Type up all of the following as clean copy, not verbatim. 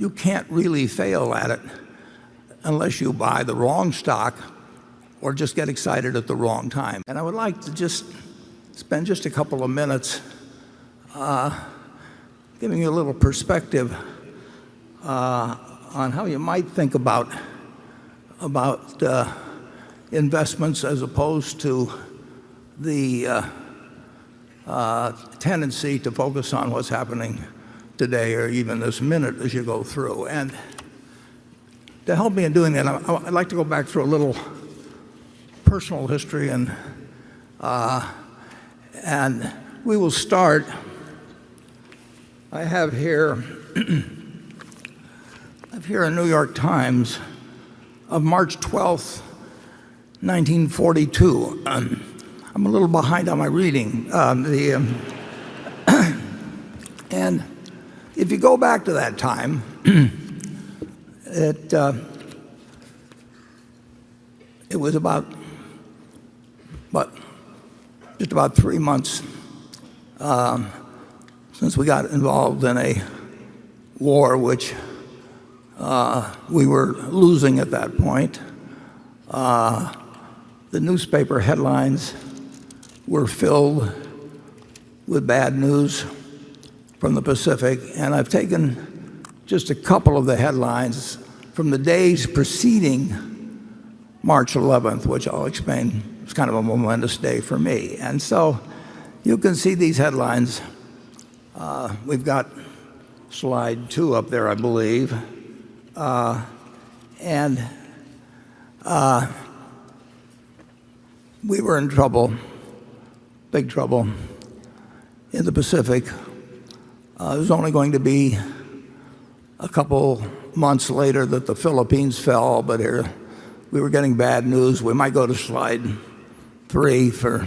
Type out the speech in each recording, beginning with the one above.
you can't really fail at it unless you buy the wrong stock or just get excited at the wrong time. And I would like to just spend just a couple of minutes giving you a little perspective on how you might think about investments as opposed to the tendency to focus on what's happening today or even this minute as you go through. And to help me in doing that, I'd like to go back through a little personal history, and we will start. I have here a New York Times of March 12th, 1942. I'm a little behind on my reading. And if you go back to that time, it was just about 3 months since we got involved in a war which we were losing at that point. The newspaper headlines were filled with bad news from the Pacific, and I've taken just a couple of the headlines from the days preceding March 11th, which I'll explain. It's kind of a momentous day for me. And so you can see these headlines. We've got slide 2 up there, I believe. We were in trouble, big trouble, in the Pacific. It was only going to be a couple months later that the Philippines fell, but here we were getting bad news. We might go to slide 3 for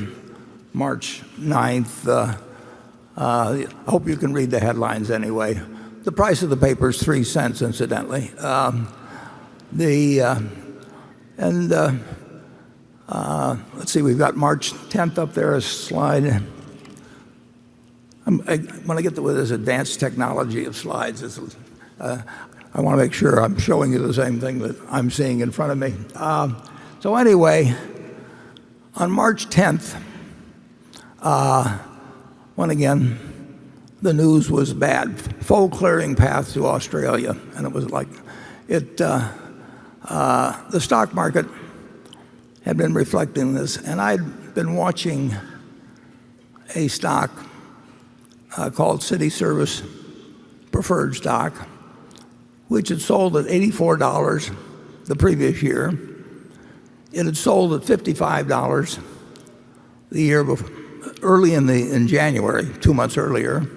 March 9th. I hope you can read the headlines anyway. The price of the paper is 3 cents, incidentally. Let's see, we've got March 10th up there, a slide. When I get to this advanced technology of slides, I want to make sure I'm showing you the same thing that I'm seeing in front of me. So anyway, on March 10th, when again, the news was bad. Foe clearing path to Australia. And it was like, the stock market had been reflecting this. And I'd been watching a stock called City Service Preferred Stock, which had sold at $84 the previous year. It had sold at $55 the year before, early in January, 2 months earlier.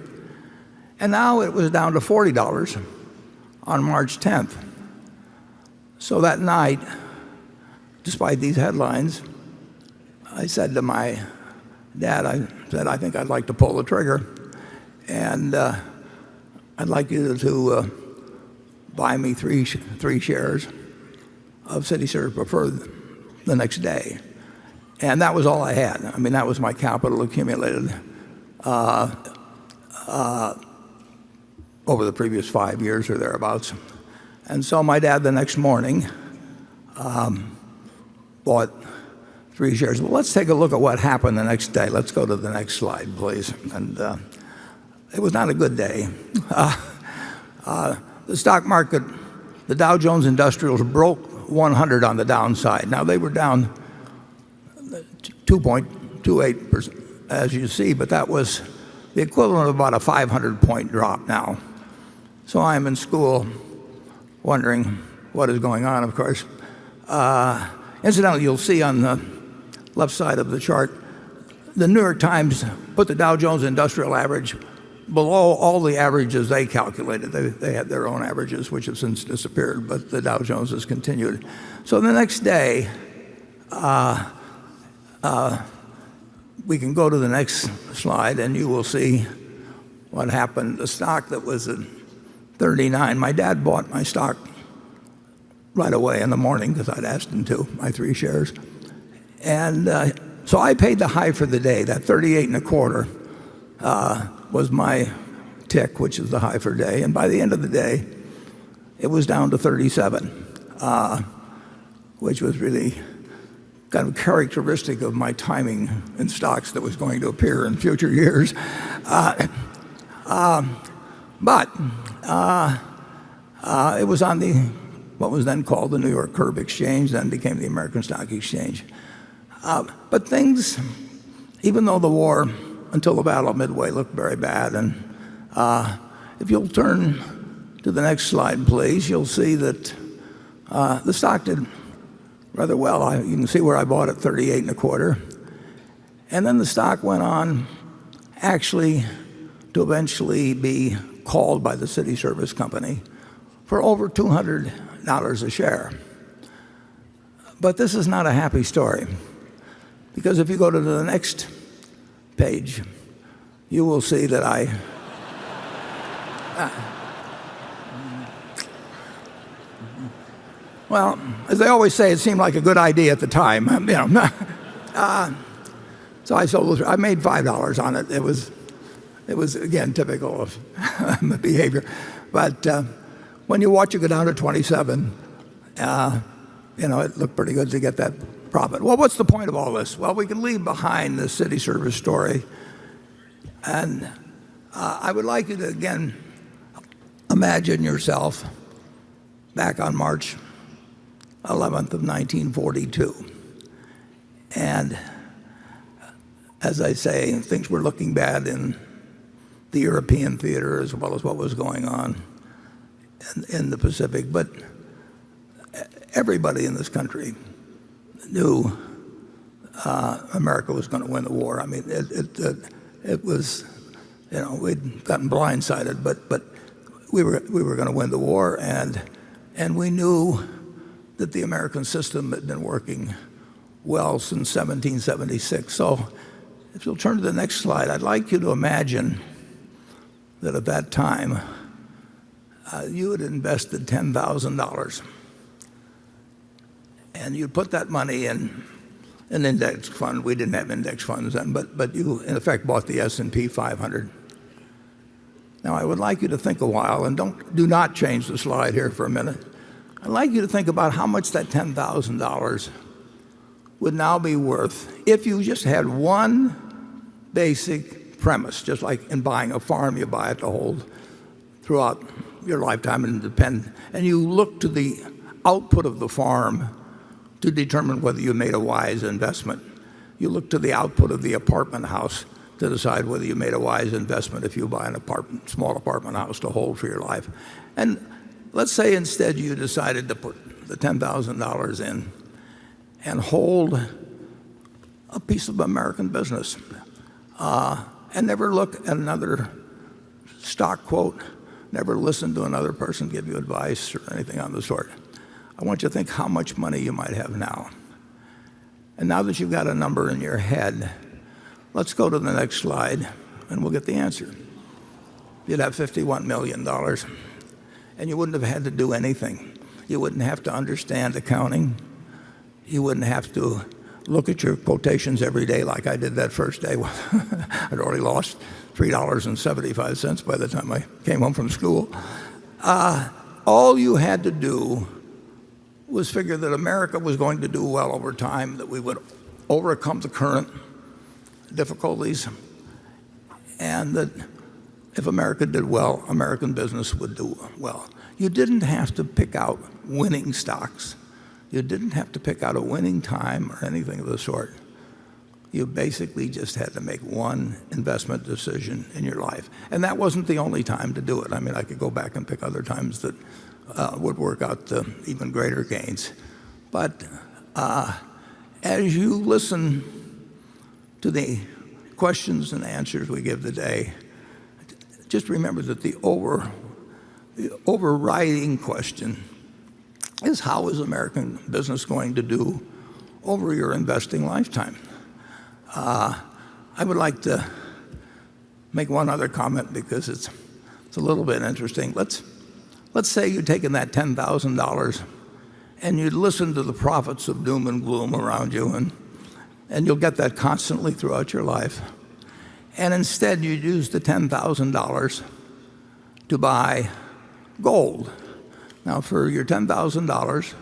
And now it was down to $40 on March 10th. So that night, despite these headlines, I said to my dad, I think I'd like to pull the trigger. And I'd like you to buy me three shares of City Service Preferred the next day. And that was all I had. I mean, that was my capital accumulated over the previous 5 years or thereabouts. And so my dad the next morning bought 3 shares. Well, let's take a look at what happened the next day. Let's go to the next slide, please. And it was not a good day. The stock market, the Dow Jones Industrials broke 100 on the downside. Now they were down 2.28%, as you see, but that was the equivalent of about a 500-point drop now. So I'm in school wondering what is going on, of course. Incidentally, you'll see on the left side of the chart, the New York Times put the Dow Jones Industrial Average below all the averages they calculated. They had their own averages, which have since disappeared, but the Dow Jones has continued. So the next day, we can go to the next slide, and you will see what happened. The stock that was at 39, my dad bought my stock right away in the morning because I'd asked him to, my 3 shares. And so I paid the high for the day. That 38 and a quarter was my tick, which is the high for day. And by the end of the day, it was down to 37, which was really kind of characteristic of my timing in stocks that was going to appear in future years. But it was on what was then called the New York Curb Exchange, then became the American Stock Exchange. But things, even though the war until the Battle of Midway looked very bad, and if you'll turn to the next slide, please, you'll see that the stock did rather well. You can see where I bought at 38 and a quarter. And then the stock went on actually to eventually be called by the city service company for over $200 a share. But this is not a happy story, because if you go to the next page, you will see that well, as they always say, it seemed like a good idea at the time. So I sold. I made $5 on it. It was again typical of behavior. But when you watch it go down to 27, it looked pretty good to get that profit. Well, what's the point of all this? Well, we can leave behind the city service story, and I would like you to again imagine yourself back on March 11th of 1942. And as I say, things were looking bad in the European theater as well as what was going on in the Pacific. But everybody in this country knew America was going to win the war. I mean, it was, we'd gotten blindsided, but we were going to win the war, and we knew that the American system had been working well since 1776. So if you'll turn to the next slide, I'd like you to imagine that at that time you had invested $10,000, and you put that money in an index fund. We didn't have index funds then, but you in effect bought the S&P 500. Now I would like you to think a while, and do not change the slide here for a minute. I'd like you to think about how much that $10,000 would now be worth if you just had one basic premise, just like in buying a farm, you buy it to hold throughout your lifetime and you look to the output of the farm to determine whether you made a wise investment. You look to the output of the apartment house to decide whether you made a wise investment if you buy an small apartment house to hold for your life. And let's say instead you decided to put the $10,000 in and hold a piece of American business and never look at another stock quote, never listen to another person give you advice or anything on the sort. I want you to think how much money you might have now. And now that you've got a number in your head, let's go to the next slide and we'll get the answer. You'd have $51 million. And you wouldn't have had to do anything. You wouldn't have to understand accounting. You wouldn't have to look at your quotations every day like I did that first day. I'd already lost $3.75 by the time I came home from school. All you had to do was figure that America was going to do well over time, that we would overcome the current difficulties, and that if America did well, American business would do well. You didn't have to pick out winning stocks. You didn't have to pick out a winning time or anything of the sort. You basically just had to make one investment decision in your life. And that wasn't the only time to do it. I mean, I could go back and pick other times that would work out to even greater gains. But as you listen to the questions and answers we give today, just remember that the overriding question is, how is American business going to do over your investing lifetime? I would like to make one other comment because it's a little bit interesting. Let's say you've taken that $10,000 and you listen to the prophets of doom and gloom around you, and you'll get that constantly throughout your life. And instead you use the $10,000 to buy gold. Now for your $10,000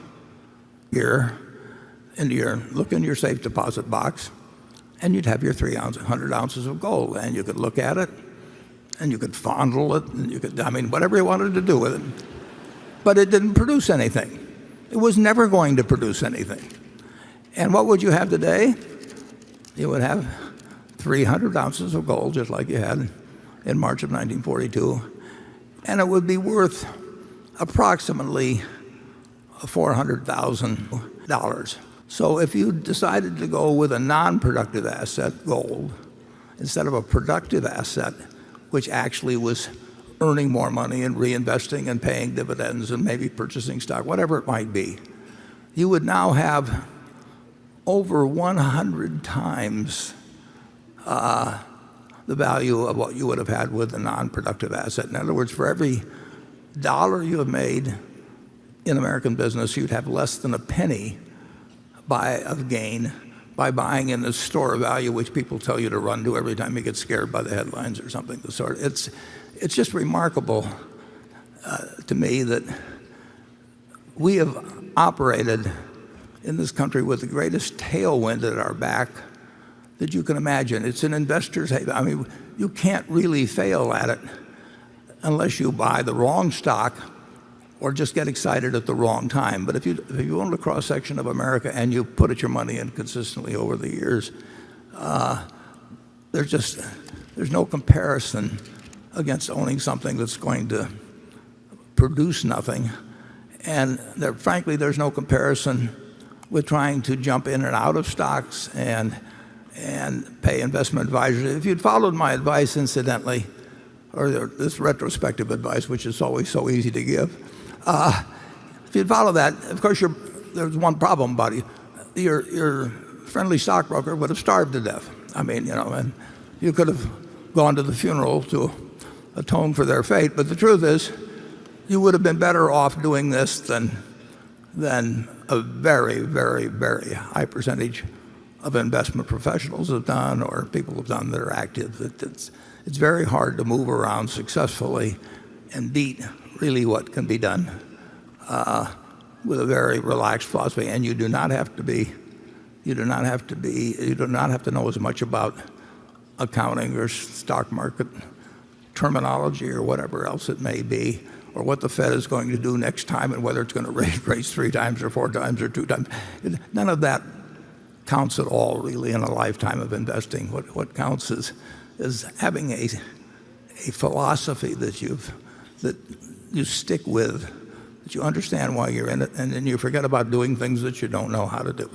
here, look in your safe deposit box, and you'd have your 300 ounces of gold, and you could look at it, and you could fondle it, and you could, whatever you wanted to do with it. But it didn't produce anything. It was never going to produce anything. And what would you have today? You would have 300 ounces of gold, just like you had in March of 1942, and it would be worth approximately $400,000. So if you decided to go with a non-productive asset, gold, instead of a productive asset, which actually was earning more money and reinvesting and paying dividends and maybe purchasing stock, whatever it might be, you would now have over 100 times the value of what you would have had with a non-productive asset. In other words, for every dollar you have made in American business, you'd have less than a penny of gain by buying in the store of value, which people tell you to run to every time you get scared by the headlines or something of the sort. It's just remarkable to me that we have operated in this country with the greatest tailwind at our back that you can imagine. It's an investor's haven. You can't really fail at it unless you buy the wrong stock or just get excited at the wrong time. But if you own a cross-section of America and you put your money in consistently over the years, there's no comparison against owning something that's going to produce nothing. And frankly, there's no comparison with trying to jump in and out of stocks and pay investment advisors. If you'd followed my advice, incidentally, or this retrospective advice, which is always so easy to give, if you'd follow that, of course, there's one problem about it. Your friendly stockbroker would have starved to death. And you could have gone to the funeral to atone for their fate. But the truth is, you would have been better off doing this than a very, very, very high percentage of investment professionals have done, or people have done that are active. It's very hard to move around successfully and beat really what can be done with a very relaxed philosophy. And you do not have to know as much about accounting or stock market terminology or whatever else it may be, or what the Fed is going to do next time and whether it's going to raise 3 times or 4 times or 2 times. None of that counts at all, really, in a lifetime of investing. What counts is having a philosophy that you stick with, that you understand why you're in it, and then you forget about doing things that you don't know how to do.